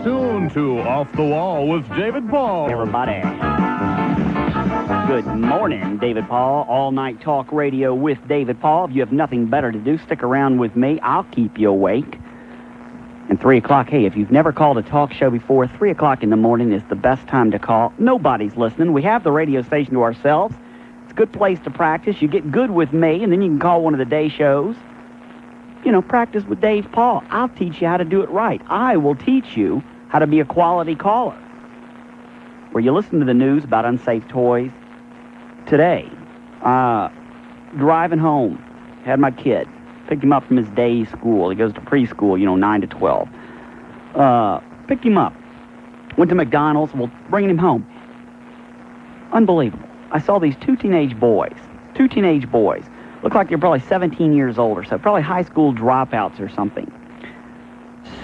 tuned to Off the Wall with David Paul. Everybody. Good morning, David Paul. All-night talk radio with David Paul. If you have nothing better to do, stick around with me. I'll keep you awake. And 3 o'clock, hey, if you've never called a talk show before, 3 o'clock in the morning is the best time to call. Nobody's listening. We have the radio station to ourselves. It's a good place to practice. You get good with me, and then you can call one of the day shows. You know, practice with Dave Paul. I'll teach you how to do it right. I will teach you how to be a quality caller. Where you listen to the news about unsafe toys. Today, driving home, had my kid. Picked him up from his day school. He goes to preschool, 9 to 12. Picked him up. Went to McDonald's. Well, bringing him home. Unbelievable. I saw these two teenage boys. Look like they're probably 17 years old or so. Probably high school dropouts or something.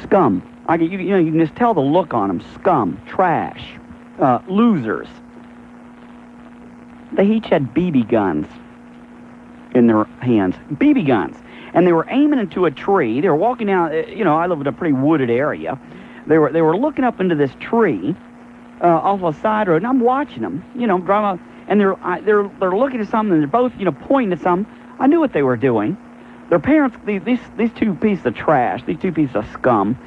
Scum. You can just tell the look on them. Scum. Trash. Losers. They each had BB guns in their hands. BB guns. And they were aiming into a tree. They were walking down, I live in a pretty wooded area. They were looking up into this tree off a side road, and I'm watching them, driving up, and they're looking at something, and they're both, pointing at something. I knew what they were doing. Their parents, these two pieces of trash, these two pieces of scum,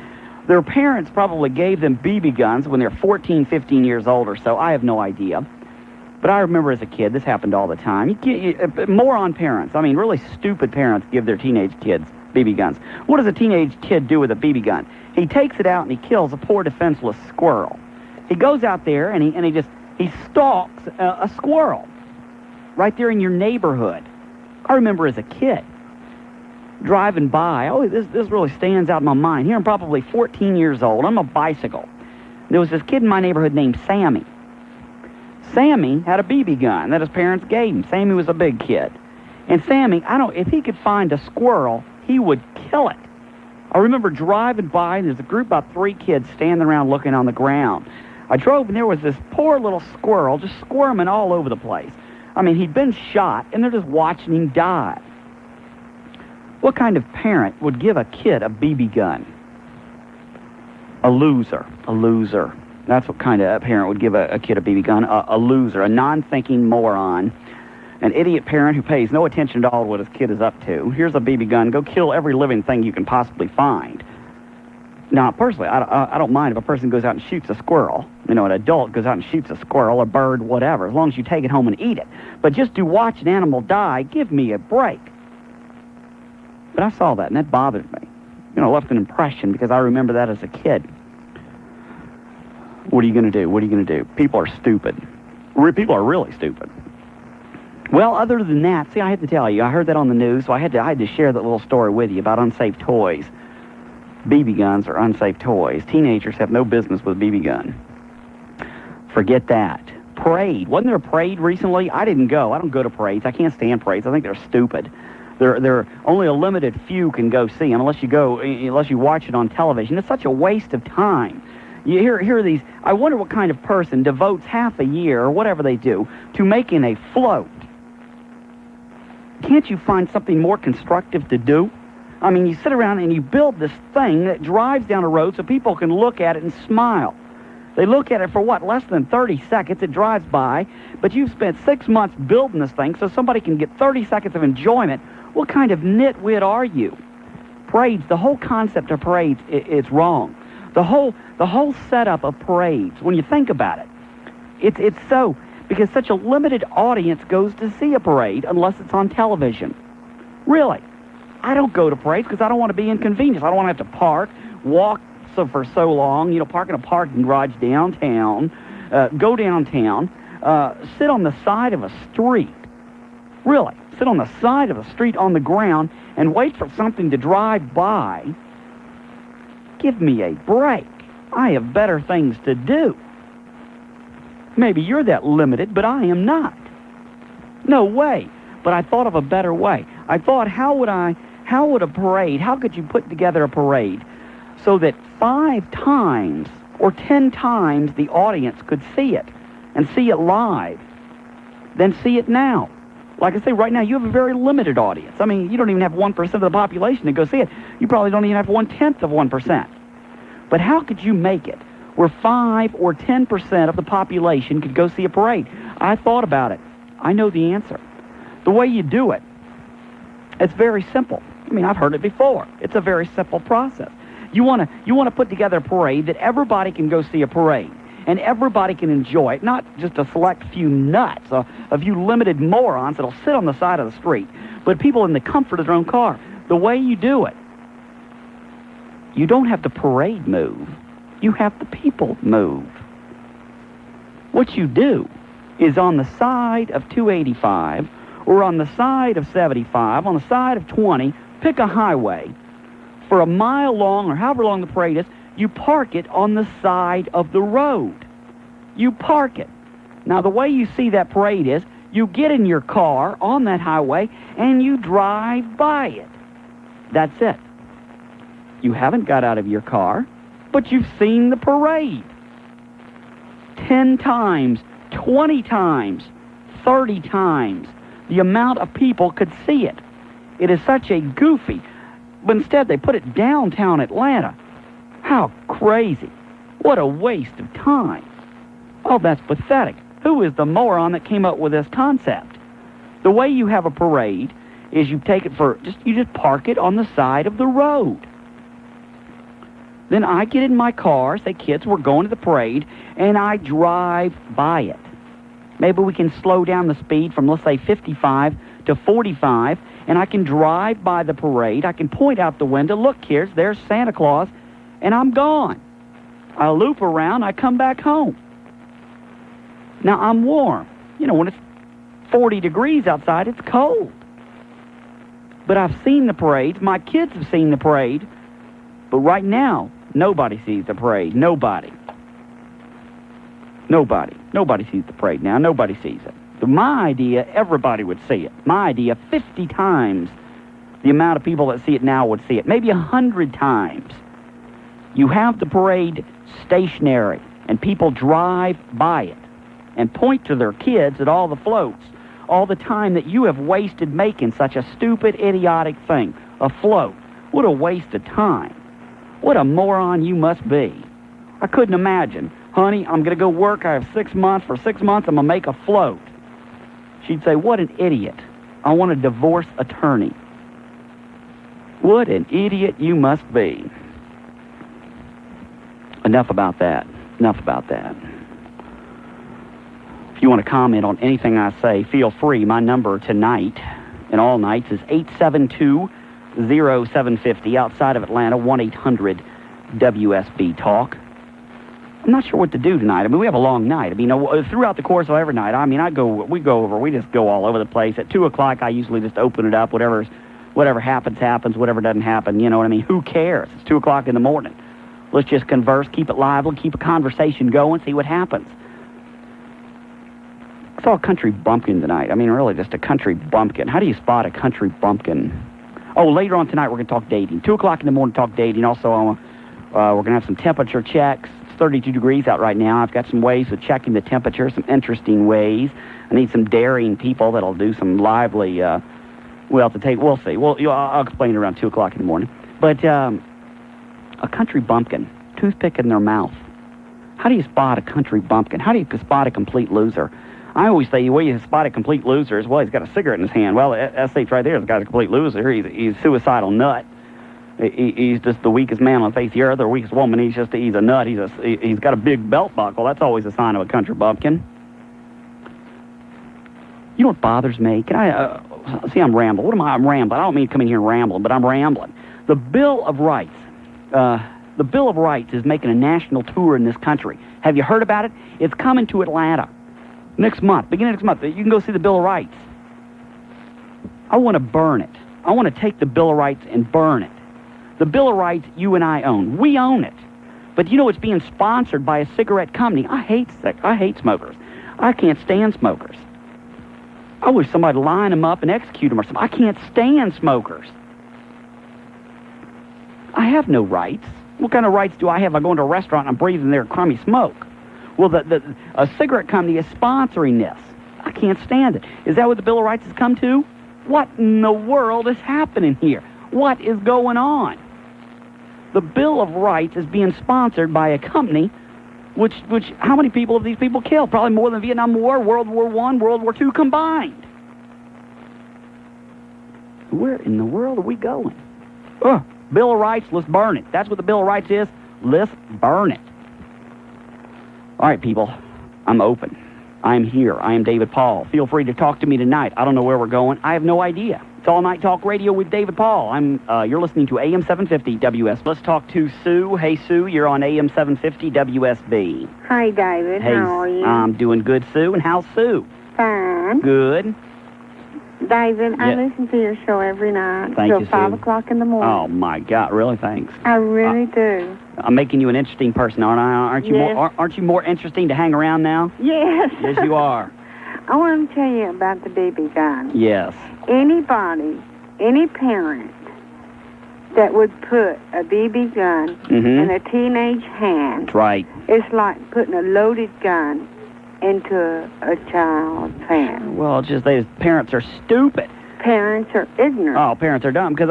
their parents probably gave them BB guns when they're 14, 15 years old or so. I have no idea. But I remember as a kid, this happened all the time. Moron parents, really stupid parents give their teenage kids BB guns. What does a teenage kid do with a BB gun? He takes it out and he kills a poor defenseless squirrel. He goes out there and he stalks a squirrel right there in your neighborhood. I remember as a kid driving by. Oh, this really stands out in my mind. Here I'm probably 14 years old. I'm on a bicycle. There was this kid in my neighborhood named Sammy. Sammy had a BB gun that his parents gave him. Sammy was a big kid. And Sammy, if he could find a squirrel, he would kill it. I remember driving by, and there's a group of about 3 kids standing around looking on the ground. I drove, and there was this poor little squirrel just squirming all over the place. He'd been shot, and they're just watching him die. What kind of parent would give a kid a BB gun? A loser. That's what kind of parent would give a kid a BB gun. A loser, a non-thinking moron, an idiot parent who pays no attention at all to what his kid is up to. Here's a BB gun. Go kill every living thing you can possibly find. Now, personally, I don't mind if a person goes out and shoots a squirrel. An adult goes out and shoots a squirrel, a bird, whatever, as long as you take it home and eat it. But just to watch an animal die, give me a break. But I saw that, and that bothered me. Left an impression because I remember that as a kid. What are you going to do? People are stupid. People are really stupid. Well, other than that, see, I had to tell you, I heard that on the news, so I had to share that little story with you about unsafe toys. BB guns are unsafe toys. Teenagers have no business with a BB gun. Forget that. Parade. Wasn't there a parade recently? I didn't go. I don't go to parades. I can't stand parades. I think they're stupid. They're only a limited few can go see them unless you watch it on television. It's such a waste of time. You hear these. I wonder what kind of person devotes half a year, or whatever they do, to making a float. Can't you find something more constructive to do? You sit around and you build this thing that drives down a road so people can look at it and smile. They look at it for, less than 30 seconds. It drives by, but you've spent 6 months building this thing so somebody can get 30 seconds of enjoyment. What kind of nitwit are you? Parades, the whole concept of parades, it's wrong. The whole setup of parades, when you think about it, it's so, because such a limited audience goes to see a parade unless it's on television. Really. I don't go to parades because I don't want to be inconvenienced. I don't want to have to walk for so long, park in a parking garage downtown, go downtown, sit on the side of a street. Really. Sit on the side of a street on the ground and wait for something to drive by. Give me a break. I have better things to do. Maybe you're that limited, but I am not. No way. But I thought of a better way. I thought, how could you put together a parade so that 5 times or 10 times the audience could see it and see it live, then see it now? Like I say, right now, you have a very limited audience. You don't even have 1% of the population to go see it. You probably don't even have 1/10 of 1%. But how could you make it where 5 or 10% of the population could go see a parade? I thought about it. I know the answer. The way you do it, it's very simple. I mean, I've heard it before. It's a very simple process. You want to put together a parade that everybody can go see a parade, and everybody can enjoy it, not just a select few nuts, a few limited morons that'll sit on the side of the street, but people in the comfort of their own car. The way you do it, you don't have the parade move. You have the people move. What you do is on the side of 285 or on the side of 75, on the side of 20, pick a highway. For a mile long or however long the parade is, you park it on the side of the road. You park it. Now, the way you see that parade is you get in your car on that highway and you drive by it. That's it. You haven't got out of your car, but you've seen the parade. 10 times, 20 times, 30 times the amount of people could see it. It is such a goofy, but instead they put it downtown Atlanta. How crazy. What a waste of time. Oh, that's pathetic. Who is the moron that came up with this concept? The way you have a parade is you take it you just park it on the side of the road. Then I get in my car, say, kids, we're going to the parade, and I drive by it. Maybe we can slow down the speed from, let's say, 55 to 45, and I can drive by the parade. I can point out the window, look, kids, there's Santa Claus, and I'm gone. I loop around, I come back home. Now, I'm warm. You know, when it's 40 degrees outside, it's cold. But I've seen the parade. My kids have seen the parade. But right now, nobody sees the parade. Nobody. Nobody sees the parade now. Nobody sees it. But my idea, everybody would see it. My idea, 50 times the amount of people that see it now would see it. Maybe 100 times. You have the parade stationary, and people drive by it and point to their kids at all the floats, all the time that you have wasted making such a stupid, idiotic thing, a float. What a waste of time. What a moron you must be. I couldn't imagine. Honey, I'm going to go work. I have 6 months. For 6 months, I'm going to make a float. She'd say, what an idiot. I want a divorce attorney. What an idiot you must be. Enough about that. Enough about that. If you want to comment on anything I say, feel free. My number tonight and all nights is 872-0750. Outside of Atlanta, 1-800-WSB Talk. I'm not sure what to do tonight. I mean, we have a long night. I mean, throughout the course of every night, I mean, we just go all over the place. At 2 o'clock, I usually just open it up. Whatever happens, happens. Whatever doesn't happen, you know what I mean? Who cares? It's 2 o'clock in the morning. Let's just converse, keep it lively, keep a conversation going, see what happens. I saw a country bumpkin tonight. I mean, really, just a country bumpkin. How do you spot a country bumpkin? Oh, later on tonight, we're going to talk dating. 2 o'clock in the morning, talk dating. Also, we're going to have some temperature checks. It's 32 degrees out right now. I've got some ways of checking the temperature, some interesting ways. I need some daring people that'll do some lively, we'll see. Well, I'll explain it around 2 o'clock in the morning. But a country bumpkin, toothpick in their mouth. How do you spot a country bumpkin? How do you spot a complete loser? I always say the way you spot a complete loser is, well, he's got a cigarette in his hand. Well, that's right there. He's got a complete loser. He's a suicidal nut. He's just the weakest man on the face of the earth, or weakest woman. He's a nut. He's got a big belt buckle. That's always a sign of a country bumpkin. You know what bothers me? Can I see? I'm rambling. What am I? I'm rambling. I don't mean to come in here and ramble, but I'm rambling. The Bill of Rights. The Bill of Rights is making a national tour in this country. Have you heard about it? It's coming to Atlanta next month, beginning of next month. You can go see the Bill of Rights. I want to burn it. I want to take the Bill of Rights and burn it. The Bill of Rights you and I own. We own it. But you know it's being sponsored by a cigarette company. I hate smokers. I can't stand smokers. I wish somebody would line them up and execute them or something. I can't stand smokers. I have no rights. What kind of rights do I have? I go into a restaurant and I'm breathing their crummy smoke. Well, a cigarette company is sponsoring this. I can't stand it. Is that what the Bill of Rights has come to? What in the world is happening here? What is going on? The Bill of Rights is being sponsored by a company which how many people have these people killed? Probably more than the Vietnam War, World War I, World War II combined. Where in the world are we going? Bill of Rights, let's burn it. That's what the Bill of Rights is. Let's burn it. All right, people, I'm open. I'm here. I am David Paul. Feel free to talk to me tonight. I don't know where we're going. I have no idea. It's All Night Talk Radio with David Paul. You're listening to AM-750 WSB. Let's talk to Sue. Hey, Sue, you're on AM-750 WSB. Hi, David. Hey, how are you? I'm doing good, Sue. And how's Sue? Fine. Good. David, I Yeah. listen to your show every night Thank till you, 5 Sue. o'clock in the morning. Oh, my God. Really? Thanks. I really do. I'm making you an interesting person, aren't I? Aren't you Yes. aren't you more interesting to hang around now? Yes. Yes, you are. I want to tell you about the BB gun. Yes. Anybody, any parent that would put a BB gun in a teenage hand, That's right. it's like putting a loaded gun into a child's hand. Well, it's just parents are stupid. Parents are ignorant. Oh, parents are dumb. Because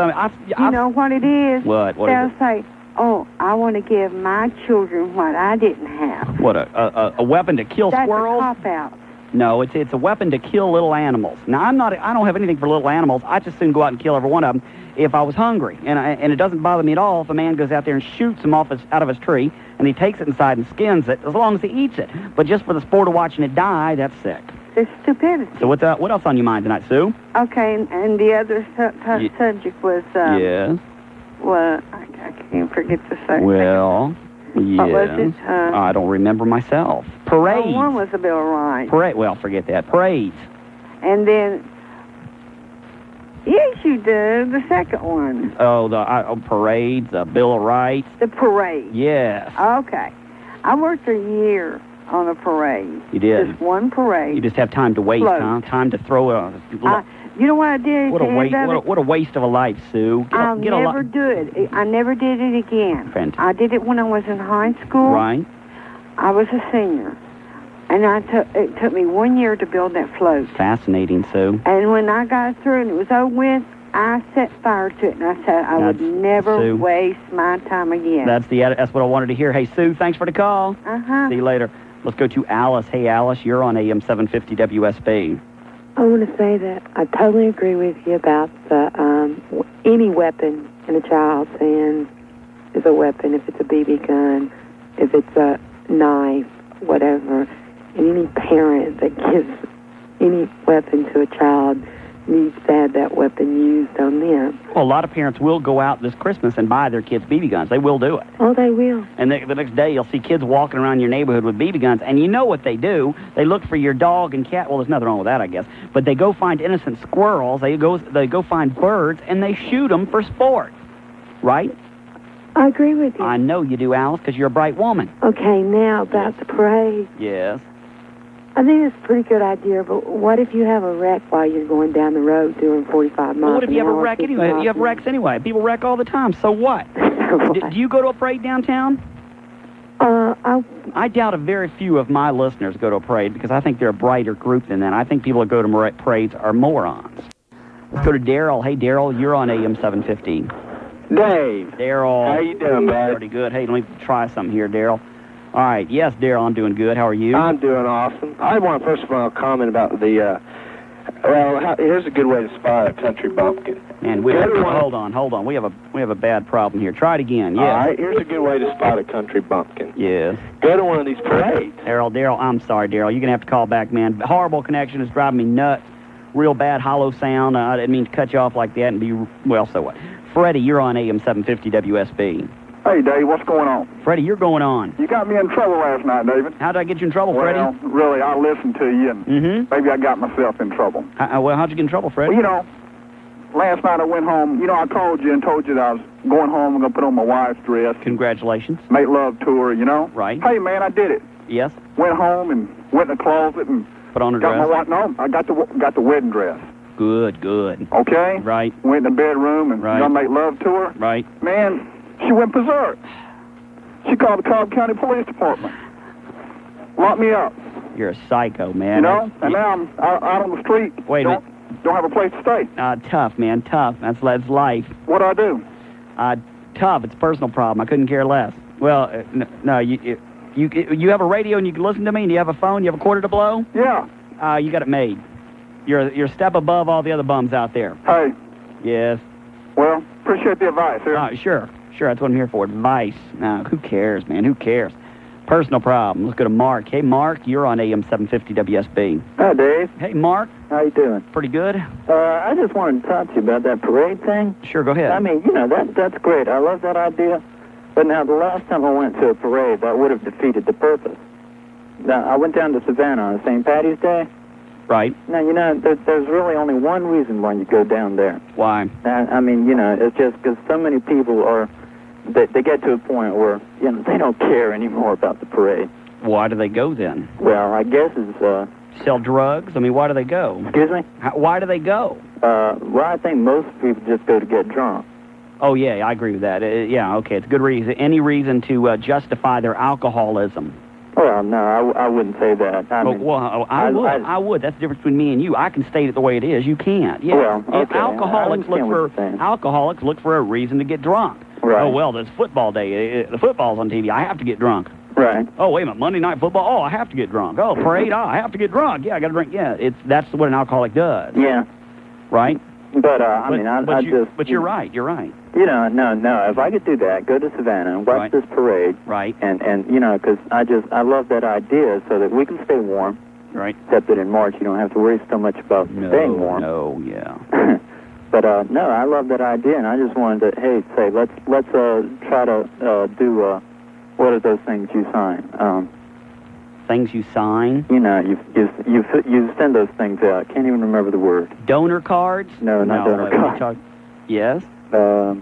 You know what it is? What? What They'll is it? say, "Oh, I want to give my children what I didn't have." What, a weapon to kill That's squirrels? a cop-out. No, it's a weapon to kill little animals. Now, I don't have anything for little animals. I just soon go out and kill every one of them if I was hungry. And it doesn't bother me at all if a man goes out there and shoots them out of his tree, and he takes it inside and skins it, as long as he eats it. But just for the sport of watching it die, that's sick. It's stupidity. So what else on your mind tonight, Sue? Okay, and the other subject was, Yes. well, I can't forget the subject. Well, yes. What was it? I don't remember myself. Parades. Oh, one was the Bill of Rights. Well, forget that. Parades. And then, yes, you do, the second one. Oh, the parades, the Bill of Rights. The parade. Yes. Okay. I worked a year on a parade. You did. Just one parade. You just have time to waste, Float. huh? Time to throw a... You know what I did? What a waste! What a waste of a life, Sue. I'll never do it. I never did it again. Fantastic. I did it when I was in high school. Right. I was a senior, and it took me 1 year to build that float. Fascinating, Sue. And when I got through and it was over with, I set fire to it, and I said I would never Sue. waste my time again. That's what I wanted to hear. Hey, Sue, thanks for the call. See you later. Let's go to Alice. Hey, Alice, you're on AM 750 WSB. I want to say that I totally agree with you about any weapon in a child's hand is a weapon. If it's a BB gun, if it's a knife, whatever. And any parent that gives any weapon to a child needs to have that weapon used on them. Well, a lot of parents will go out this Christmas and buy their kids BB guns. They will do it. Oh, they will. And the next day, you'll see kids walking around your neighborhood with BB guns, and you know what they do. They look for your dog and cat. Well, there's nothing wrong with that, I guess. But they go find innocent squirrels. They go find birds, and they shoot them for sport. Right? I agree with you. I know you do, Alice, because you're a bright woman. Okay, now about the parade. Yes. I think it's a pretty good idea, but what if you have a wreck while you're going down the road doing 45 miles Well, what if you have a an hour, wreck 50 anyway? miles You have an hour? wrecks anyway. People wreck all the time. So what? Do you go to a parade downtown? I doubt a very few of my listeners go to a parade because I think they're a brighter group than that. I think people that go to parades are morons. Let's go to Daryl. Hey, Daryl, you're on AM 750. Dave. Daryl. How you doing, bud? Pretty good. Hey, let me try something here, Daryl. All right. Yes, Daryl, I'm doing good. How are you? I'm doing awesome. I want to first of all comment about the, here's a good way to spot a country bumpkin. And hold on. We have a bad problem here. Try it again. Yes. All right, here's a good way to spot a country bumpkin. Yes. Go to one of these parades. Daryl, I'm sorry, Daryl. You're going to have to call back, man. Horrible connection is driving me nuts. Real bad hollow sound. I didn't mean to cut you off like that and be, well, so what? Freddie, you're on AM 750 WSB. Hey, Dave, what's going on? Freddie, you're going on. You got me in trouble last night, David. How did I get you in trouble, Freddie? Well, really, I listened to you, and maybe I got myself in trouble. How'd you get in trouble, Freddie? Well, last night I went home. I called you and told you that I was going home and going to put on my wife's dress. Congratulations. Make love to her, Right. Hey, man, I did it. Yes. Went home and went in the closet and put on her got dress. my wife. No, I got the wedding dress. Good. Okay. Right. Went in the bedroom and gonna make love to her. Right. Man, she went berserk. She called the Cobb County Police Department. Locked me up. You're a psycho, man. And now I'm out on the street. Wait a minute. Don't have a place to stay. Tough, man. Tough. That's life. What do I do? tough. It's a personal problem. I couldn't care less. Well, no, you have a radio and you can listen to me, and you have a phone, you have a quarter to blow? Yeah. You got it made. You're a step above all the other bums out there. Hey. Yes. Well, appreciate the advice here. Sure. That's what I'm here for. Advice. Now, who cares, man? Who cares? Personal problem. Let's go to Mark. Hey, Mark, you're on AM-750 WSB. Hi, Dave. Hey, Mark. How you doing? Pretty good. I just wanted to talk to you about that parade thing. Sure, go ahead. I mean, that's great. I love that idea. But now, the last time I went to a parade, that would have defeated the purpose. Now, I went down to Savannah on St. Patty's Day. Right. Now, there's really only one reason why you go down there. Why? I mean, it's just because so many people they get to a point where, they don't care anymore about the parade. Why do they go then? Well, I guess it's, sell drugs? I mean, why do they go? Excuse me? Why do they go? Well, I think most people just go to get drunk. Oh, yeah, I agree with that. Yeah, okay, it's a good reason. Any reason to justify their alcoholism. Well, no, I wouldn't say that. I would. That's the difference between me and you. I can state it the way it is. You can't. Yeah. Well, okay. Alcoholics look for a reason to get drunk. Right. Oh, well, it's football day. The football's on TV. I have to get drunk. Right. Oh, wait a minute. Monday Night Football. Oh, I have to get drunk. Oh, parade. Oh, I have to get drunk. Yeah, I got to drink. Yeah, that's what an alcoholic does. Yeah. Right? But you're right. You're right. No. If I could do that, go to Savannah and watch this parade. Right. And because I love that idea so that we can stay warm. Right. Except that in March you don't have to worry so much about staying warm. No, yeah. But no, I love that idea, and I just wanted to say let's try to do what are those things you sign? Things you sign? You send those things out. Can't even remember the word. Donor cards? No, not donor cards. Yes. But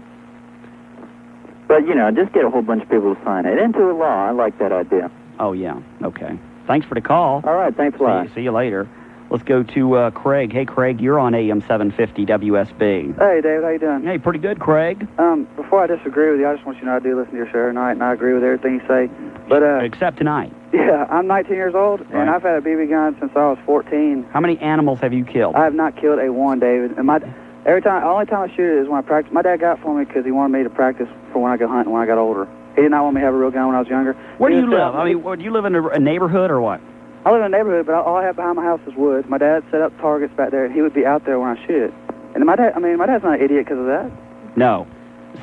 just get a whole bunch of people to sign it into a law. I like that idea. Oh yeah. Okay. Thanks for the call. All right. Thanks a lot. See you later. Let's go to Craig. Hey, Craig, you're on AM-750 WSB. Hey, David, how you doing? Hey, pretty good, Craig. Before I disagree with you, I just want you to know I do listen to your show every night, and I agree with everything you say. But except tonight. Yeah, I'm 19 years old, and I've had a BB gun since I was 14. How many animals have you killed? I have not killed a one, David. And the only time I shoot it is when I practice. My dad got it for me because he wanted me to practice for when I go hunting when I got older. He did not want me to have a real gun when I was younger. Where do you live? I mean, do you live in a neighborhood or what? I live in a neighborhood, but all I have behind my house is woods. My dad set up targets back there, and he would be out there when I shoot it. And my dad's not an idiot because of that. No.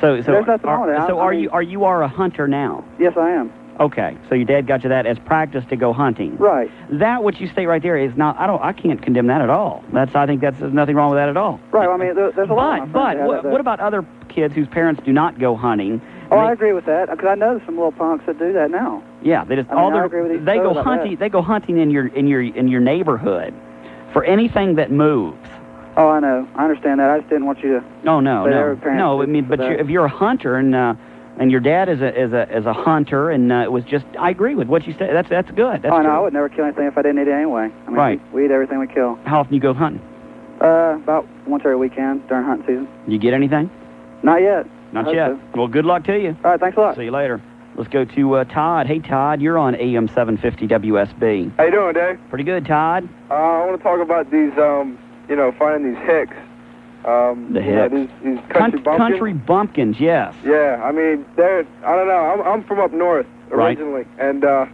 So there's nothing wrong with that. So are you a hunter now? Yes, I am. Okay. So your dad got you that as practice to go hunting. Right. That what you state right there is not. I can't condemn that at all. I think there's nothing wrong with that at all. Right. Well, I mean, there's a lot. But what about other kids whose parents do not go hunting? Oh, I agree with that because I know some little punks that do that now. Yeah, they just I agree with you. They go hunting. They go hunting in your neighborhood for anything that moves. Oh, I know. I understand that. I just didn't want you to. Oh no. I mean, but if you're a hunter and your dad is a hunter and it was just. I agree with what you said. That's good. That's no, true. I would never kill anything if I didn't eat it anyway. I mean, we eat everything we kill. How often you go hunting? About once every weekend during hunting season. You get anything? Not yet. Not yet. So. Well, good luck to you. All right, thanks a lot. See you later. Let's go to Todd. Hey, Todd, you're on AM-750 WSB. How you doing, Dave? Pretty good, Todd. I want to talk about these, finding these hicks. The hicks. These country bumpkins. Country bumpkins, yes. Yeah, I mean, I don't know. I'm from up north originally, and I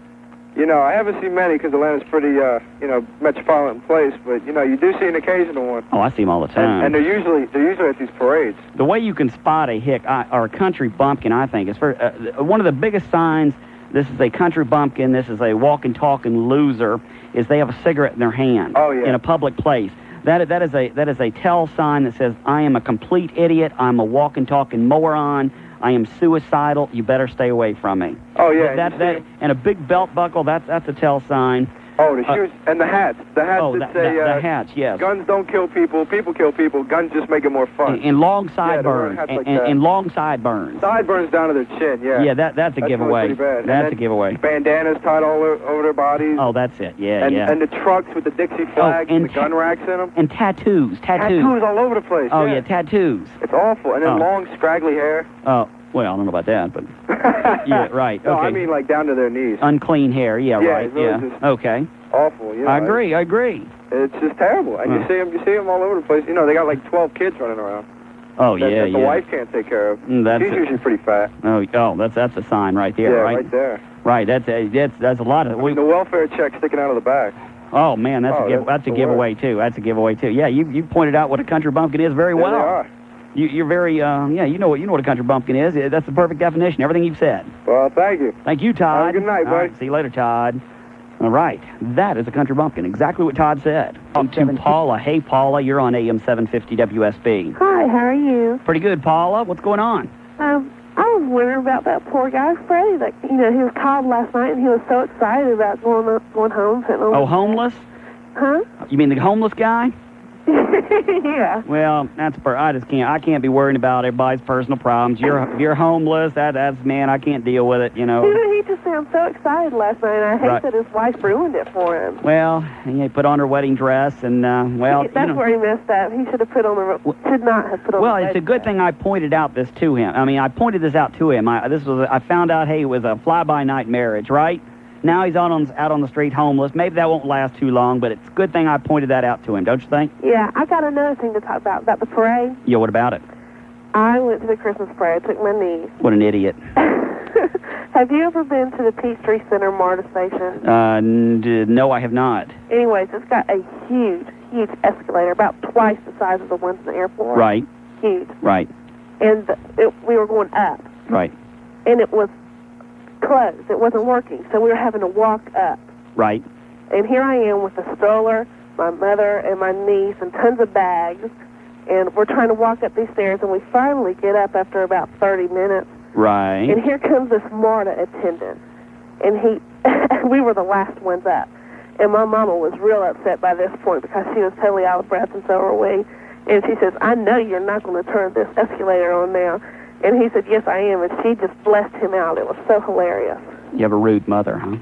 haven't seen many because Atlanta's pretty, metropolitan place. But you do see an occasional one. Oh, I see them all the time. And they're usually at these parades. The way you can spot a hick or a country bumpkin, I think, is one of the biggest signs. This is a country bumpkin. This is a walking, talking loser. Is they have a cigarette in their hand. Oh, yeah. In a public place. That is a tell sign that says I am a complete idiot. I'm a walking, talking moron. I am suicidal. You better stay away from me. Oh yeah. And a big belt buckle. That's a tell sign. Oh, the shoes and the hats. The hats that say the hats. Yes. Guns don't kill people. People kill people. Guns just make it more fun. And long sideburns. And long sideburns. Sideburns down to their chin. Yeah. Yeah. That's a giveaway. Pretty bad. That's a giveaway. Bandanas tied all over their bodies. Oh, that's it. Yeah. And the trucks with the Dixie flags and the gun racks in them. And tattoos. Tattoos all over the place. Oh yeah, tattoos. It's awful. And then long scraggly hair. Oh. Well, I don't know about that, but yeah, right. Okay. No, I mean like down to their knees. Unclean hair. Yeah, right. Really yeah. Okay. Awful. I agree. I agree. It's just terrible, and you see them all over the place. They got like 12 kids running around. Oh, that, yeah, that the yeah. wife can't take care of. That's She's usually pretty fat. Oh, that's a sign right there, Yeah, right? right there. Right, that's a lot of... The welfare check sticking out of the back. Oh, man, that's a giveaway, too. That's a giveaway, too. Yeah, you pointed out what a country bumpkin is very well. They are. You're very, you know what a country bumpkin is. That's the perfect definition, everything you've said. Well, thank you. Thank you, Todd. Have a good night, All buddy. right, see you later, Todd. All right, that is a country bumpkin, exactly what Todd said. On to Paula. Hey, Paula, you're on AM-750 WSB. Hi, how are you? Pretty good, Paula. What's going on? I was wondering about that poor guy, Freddie. That, he was called last night, and he was so excited about going home. Oh, homeless? Huh? You mean the homeless guy? Yeah. Well, I can't be worrying about everybody's personal problems. You're homeless. That's man, I can't deal with it. He just sounded so excited last night, and I hate that his wife ruined it for him. Well, he put on her wedding dress, and that's where he messed up. He should not have put on the. Well, it's a good thing I pointed out this to him. I mean, I pointed this out to him. I found out, hey, it was a fly-by-night marriage, right? Now he's out on the street homeless. Maybe that won't last too long, but it's a good thing I pointed that out to him, don't you think? Yeah, I got another thing to talk about the parade. Yeah, what about it? I went to the Christmas parade. I took my niece. What an idiot. Have you ever been to the Peachtree Center MARTA station? No, I have not. Anyways, it's got a huge escalator, about twice the size of the ones in the airport. Right. Huge. Right. And we were going up. Right. And it was closed. It wasn't working, so we were having to walk up. Right. And here I am with a stroller, my mother and my niece, and tons of bags, and we're trying to walk up these stairs, and we finally get up after about 30 minutes. Right. And here comes this MARTA attendant, and we were the last ones up. And my mama was real upset by this point because she was totally out of breath, and so were we. And she says, I know you're not going to turn this escalator on now. And he said, yes, I am. And she just blessed him out. It was so hilarious. You have a rude mother, huh?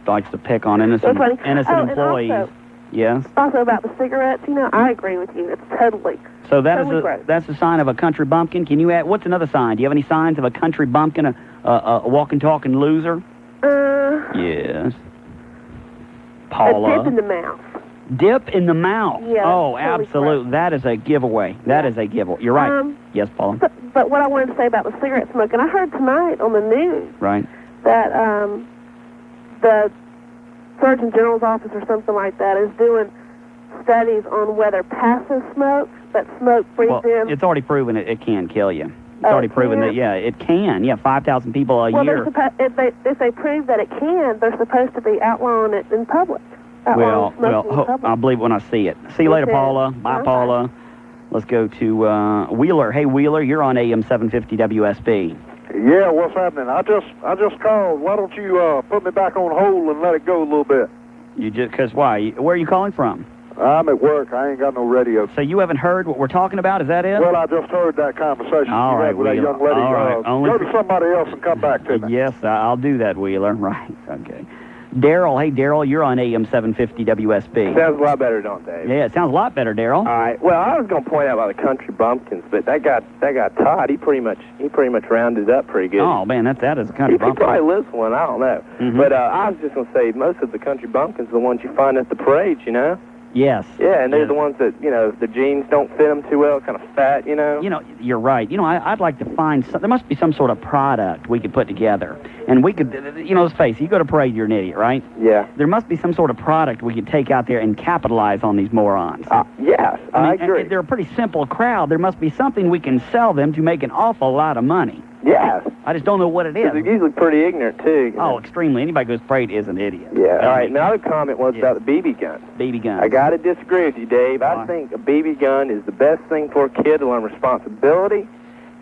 Likes to pick on innocent employees. Also, yes? Also about the cigarettes, I agree with you. It's totally So totally that's a sign of a country bumpkin. Can you add, what's another sign? Do you have any signs of a country bumpkin, a walking, talking loser? Yes. Paula. A dip in the mouth. Dip in the mouth. Yeah, oh, totally absolutely. That is a giveaway. That is a giveaway. You're right. Yes, Paula. But what I wanted to say about the cigarette smoking, I heard tonight on the news right. that the Surgeon General's office or something like that is doing studies on whether passive smoke, but smoke breathed in. It's already proven it can kill you. It's already proven that, it can. Yeah, 5,000 people a year. If they prove that it can, they're supposed to be outlawing it in public. I'll believe it when I see it. See you later, Paula. Bye, Paula. Let's go to Wheeler. Hey, Wheeler, you're on AM-750 WSB. Yeah, what's happening? I just called. Why don't you put me back on hold and let it go a little bit? Because why? Where are you calling from? I'm at work. I ain't got no radio. So you haven't heard what we're talking about? Is that it? Well, I just heard that conversation all right, with that young lady. All right. Go to somebody else and come back to me. Yes, I'll do that, Wheeler. Right. Okay. Daryl, hey, Daryl, you're on AM-750 WSB. Sounds a lot better, don't they? Yeah, it sounds a lot better, Daryl. All right. Well, I was going to point out about the country bumpkins, but that guy Todd, he pretty much rounded up pretty good. Oh man, that is a country bumpkin. He probably lives one. I don't know. Mm-hmm. But I was just going to say most of the country bumpkins are the ones you find at the parades, Yes. Yeah, and they're the ones that, the jeans don't fit them too well, kind of fat, You're right. I'd like to find there must be some sort of product we could put together. And we could, let's face it, you go to parade, you're an idiot, right? Yeah. There must be some sort of product we could take out there and capitalize on these morons. Yes, I agree. They're a pretty simple crowd. There must be something we can sell them to make an awful lot of money. Yes. I just don't know what it is. They're usually pretty ignorant, too. Oh, extremely. Anybody who goes parade is an idiot. Yeah. All right, another comment was about the BB gun. BB gun. I got to disagree with you, Dave. I think a BB gun is the best thing for a kid to learn responsibility,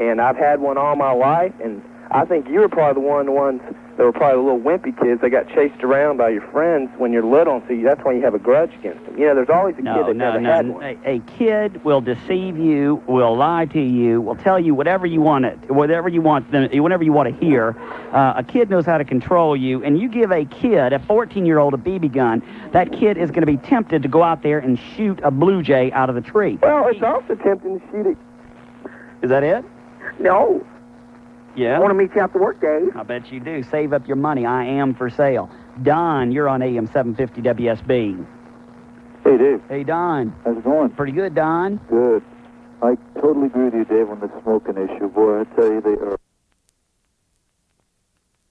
and I've had one all my life, and I think you were probably the ones that were probably the little wimpy kids that got chased around by your friends when you're little, and so that's why you have a grudge against them. There's always a kid that never had one. A kid will deceive you, will lie to you, will tell you whatever you want whenever you want to hear. A kid knows how to control you, and you give a kid, a 14-year-old, a BB gun, that kid is going to be tempted to go out there and shoot a blue jay out of the tree. Well, it's also tempting to shoot it. Is that it? No. Yeah? I want to meet you after work, Dave. I bet you do. Save up your money. I am for sale. Don, you're on AM-750 WSB. Hey, Dave. Hey, Don. How's it going? Pretty good, Don. Good. I totally agree with you, Dave, on the smoking issue. Boy, I tell you, they are